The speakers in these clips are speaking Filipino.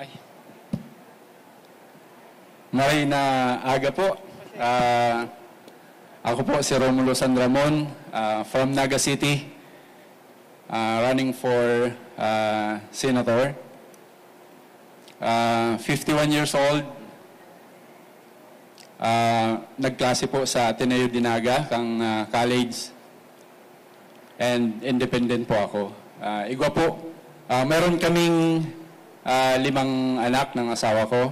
Ay. May na aga po. Ako po si Romulo San Ramon from Naga City, running for Senator. 51 years old. Nagklase po sa Ateneo de Naga, kang college. And independent po ako. Igwa po. Meron kaming 5 anak ng asawa ko.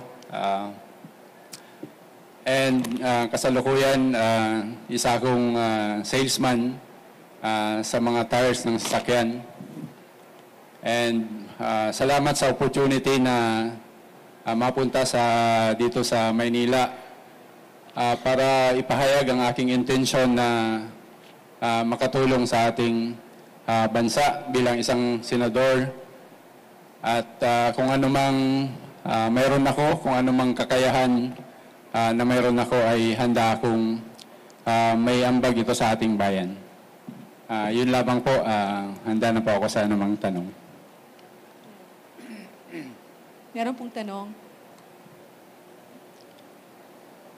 And kasalukuyan, isa akong salesman sa mga tires ng sasakyan. And salamat sa opportunity na mapunta dito sa Maynila para ipahayag ang aking intensyon na makatulong sa ating bansa bilang isang senador. At kung anumang mayroon ako, kung anumang kakayahan na mayroon ako ay handa akong may ambag ito sa ating bayan. Yun lamang po, handa na po ako sa anumang tanong. Meron pong tanong?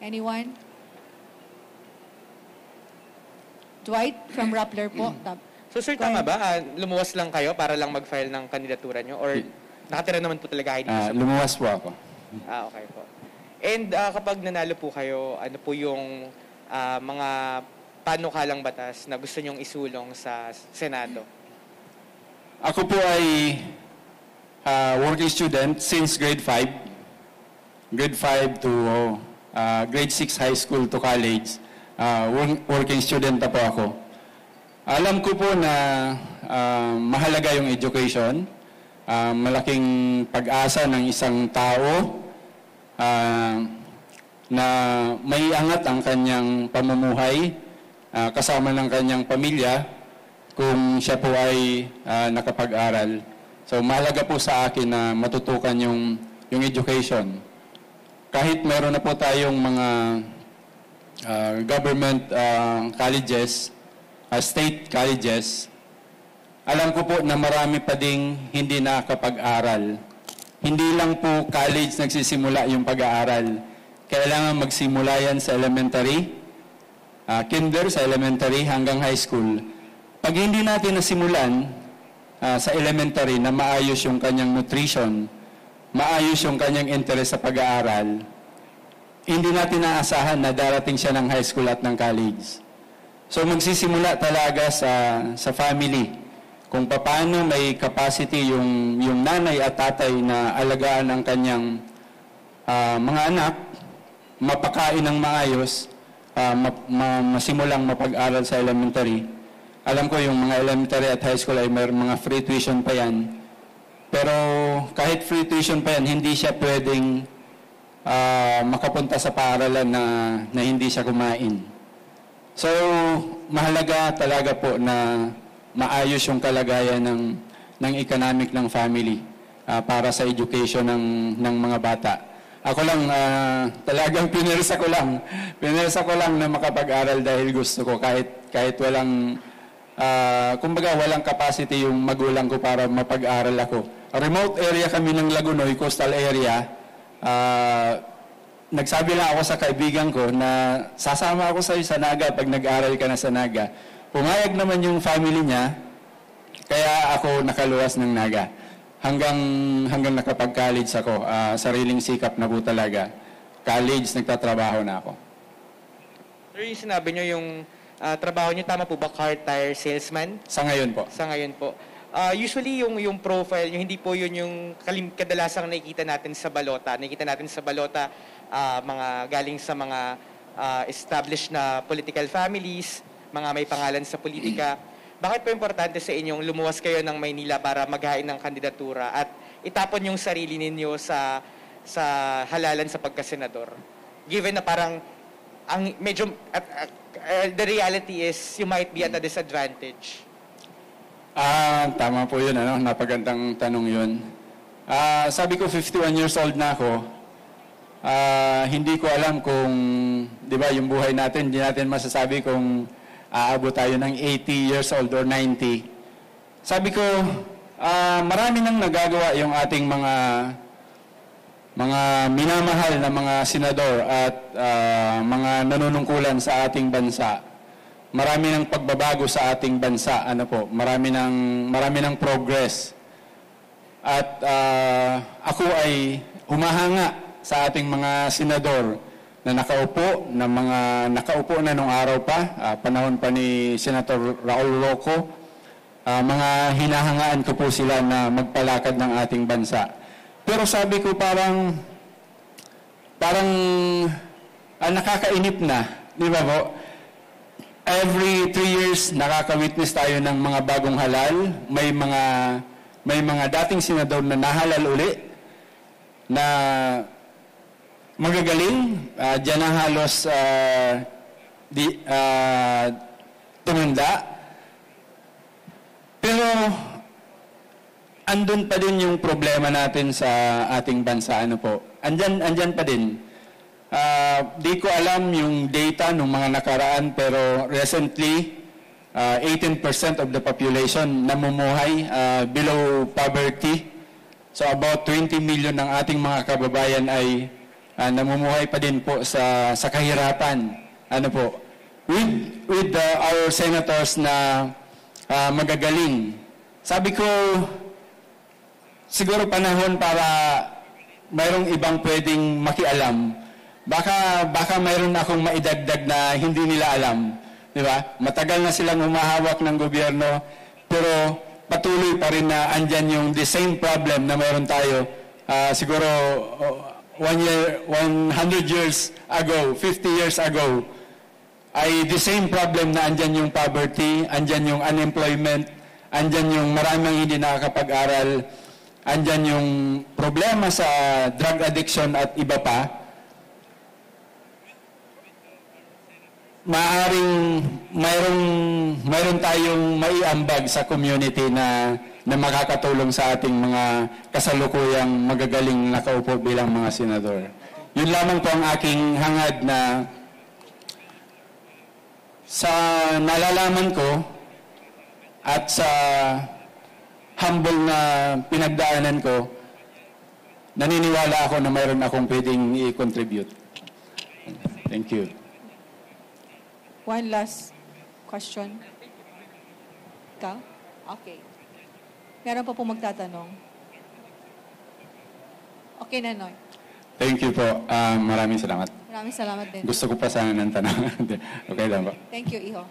Anyone? Dwight from Rappler po. So sir, tama ba? Lumuwas lang kayo para lang mag-file ng kandidatura nyo? Or nakatira naman po talaga kayo dito sa... Lumuwas po ako. Okay po. And kapag nanalo po kayo, ano po yung mga panukalang batas na gusto nyong isulong sa Senado? Ako po ay working student since grade 5. Grade 5 to grade 6 high school to college. Working student na po ako. Alam ko po na mahalaga yung education. Malaking pag-asa ng isang tao na may angat ang kanyang pamumuhay kasama ng kanyang pamilya kung siya po ay nakapag-aral. So mahalaga po sa akin na matutukan yung education. Kahit mayroon na po tayong mga government colleges, state colleges, alam ko po na marami pa ding hindi nakakapag-aral. Hindi lang po college nagsisimula yung pag-aaral. Kailangan magsimula yan sa elementary, kinder sa elementary hanggang high school. Pag hindi natin nasimulan sa elementary na maayos yung kanyang nutrition, maayos yung kanyang interest sa pag-aaral, hindi natin naasahan na darating siya ng high school at ng college. So magsisimula talaga sa family. Kung paano may capacity yung nanay at tatay na alagaan ang kanyang mga anak, mapakain ng maayos, masimulang mapag-aral sa elementary. Alam ko yung mga elementary at high school ay may mga free tuition pa yan. Pero kahit free tuition pa yan, hindi siya pwedeng makapunta sa paaralan na hindi siya kumain. So, mahalaga talaga po na maayos yung kalagayan ng economic ng family para sa education ng mga bata. Ako lang, talagang pinirsa ko lang na makapag-aral dahil gusto ko kahit walang, kumbaga walang capacity yung magulang ko para mapag-aral ako. Remote area kami ng Lagunoy, coastal area. Nagsabi lang ako sa kaibigan ko na sasama ako sa Naga pag nag-aral ka na sa Naga. Pumayag naman yung family niya, kaya ako nakaluwas ng Naga. Hanggang nakapag-college ako, sariling sikap na po talaga. College, nagtatrabaho na ako. Sir, yung sinabi nyo yung trabaho nyo, tama po ba car tire salesman? Sa ngayon po. Sa ngayon po. Usually yung profile, yung hindi po yun yung kadalasang nakikita natin sa balota. Nakikita natin sa balota mga galing sa mga established na political families, mga may pangalan sa politika. Bakit po importante sa inyong lumuwas kayo ng Maynila para maghain ng kandidatura at itapon yung sarili ninyo sa halalan sa pagkasenador? Given na parang ang medyo the reality is you might be at a disadvantage. Tama po yun, napagandang tanong yun. Sabi ko 51 years old na ako. Hindi ko alam kung, di ba, yung buhay natin, hindi natin masasabi kung aabot tayo ng 80 years old or 90. Sabi ko, marami nang nagagawa yung ating mga mga minamahal na mga senador at mga nanunungkulan sa ating bansa, marami ng pagbabago sa ating bansa, marami ng progress. At ako ay humahanga sa ating mga senador na nakaupo na nung araw pa, panahon pa ni Senator Raul Roco. Mga hinahangaan ko po sila na magpalakad ng ating bansa. Pero sabi ko parang nakakainip na, di ba po? Every 3 years nakaka-witness tayo ng mga bagong halal. May mga dating senador na nahalal uli na magagaling. Diyan na halos tumanda. Pero andun pa din yung problema natin sa ating bansa. Andyan pa din. Di ko alam yung data ng mga nakaraan, pero recently, 18% of the population namumuhay below poverty. So about 20 million ng ating mga kababayan ay namumuhay pa din po sa kahirapan. With our senators na magagaling. Sabi ko, siguro panahon para mayroong ibang pwedeng makialam. Baka mayroon akong maidagdag na hindi nila alam. Di ba? Matagal na silang humahawak ng gobyerno, pero patuloy pa rin na andyan yung the same problem na mayroon tayo. Siguro 100 years ago, 50 years ago, ay the same problem na andyan yung poverty, andyan yung unemployment, andyan yung maraming hindi nakakapag-aral, andyan yung problema sa drug addiction at iba pa. Maaring mayroon tayong maiambag sa community na makakatulong sa ating mga kasalukuyang magagaling nakaupo bilang mga senador. Yun lamang po ang aking hangad na sa nalalaman ko at sa humble na pinagdaanan ko, naniniwala ako na mayroon akong pwedeng i-contribute. Thank you. One last question. Ikaw? Okay. Meron pa po magtatanong. Okay, Nanoy. Thank you po. Maraming salamat. Maraming salamat din. Gusto ko pa sana ng tanong. Okay lang po. Thank you, Iho.